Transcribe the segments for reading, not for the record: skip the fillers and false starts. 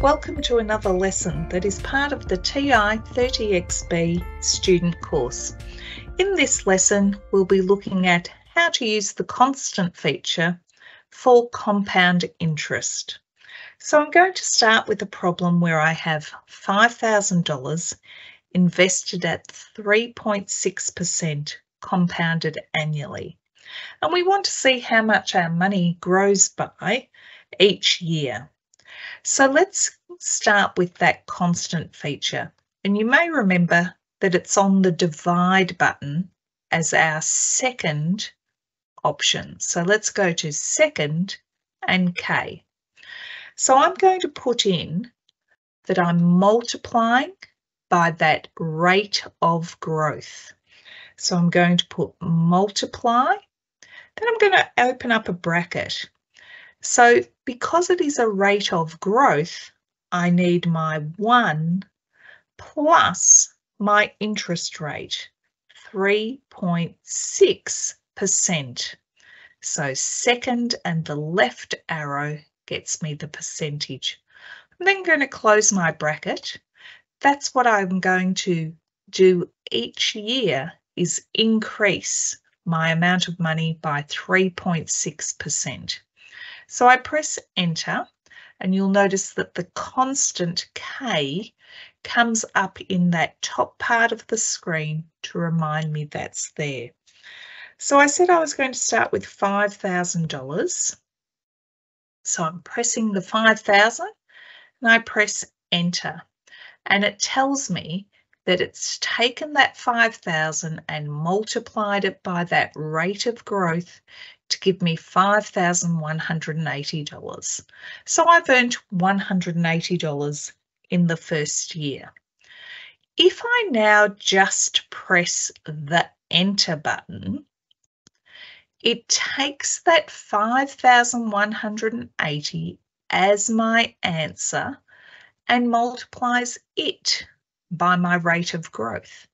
Welcome to another lesson that is part of the TI-30XB student course. In this lesson, we'll be looking at how to use the constant feature for compound interest. So I'm going to start with a problem where I have $5,000 invested at 3.6% compounded annually. And we want to see how much our money grows by each year. So let's start with that constant feature. And you may remember that it's on the divide button as our second option. So let's go to second and K. So I'm going to put in that I'm multiplying by that rate of growth. So I'm going to put multiply, then I'm going to open up a bracket. So because it is a rate of growth, I need my 1 plus my interest rate, 3.6%. So second and the left arrow gets me the percentage. I'm then going to close my bracket. That's what I'm going to do each year, is increase my amount of money by 3.6%. So I press enter and you'll notice that the constant K comes up in that top part of the screen to remind me that's there. So I said I was going to start with $5,000. So I'm pressing the 5,000 and I press enter. And it tells me that it's taken that 5,000 and multiplied it by that rate of growth to give me $5,180. So I've earned $180 in the first year. If I now just press the enter button, it takes that 5,180 as my answer and multiplies it by my rate of growth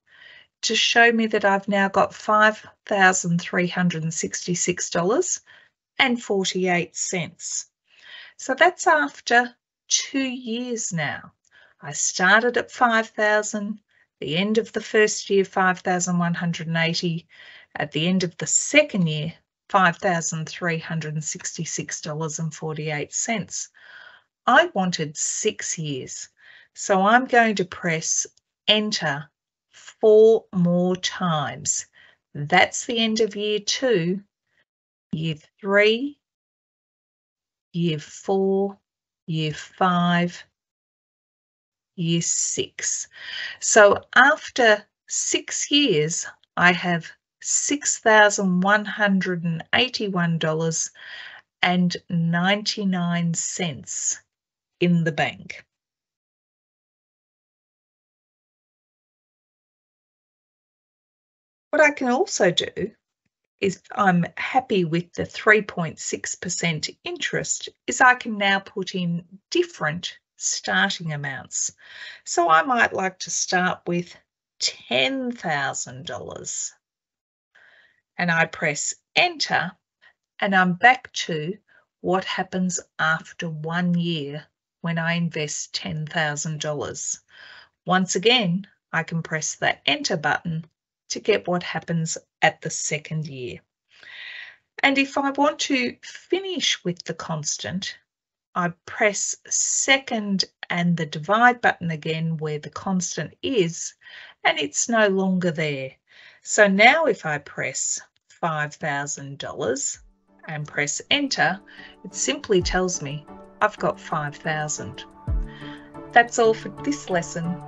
to show me that I've now got $5,366.48. So that's after 2 years now. I started at 5,000, the end of the first year, 5,180, at the end of the second year, $5,366.48. I wanted 6 years, so I'm going to press enter 4 more times. That's the end of year 2, year 3, year 4, year 5, year 6. So after 6 years, I have $6,181.99 in the bank. What I can also do is, if I'm happy with the 3.6% interest, is I can now put in different starting amounts. So I might like to start with $10,000 and I press enter and I'm back to what happens after 1 year when I invest $10,000. Once again, I can press that enter button to get what happens at the second year. And if I want to finish with the constant, I press second and the divide button again where the constant is, and it's no longer there. So now if I press $5,000 and press enter, it simply tells me I've got 5,000. That's all for this lesson.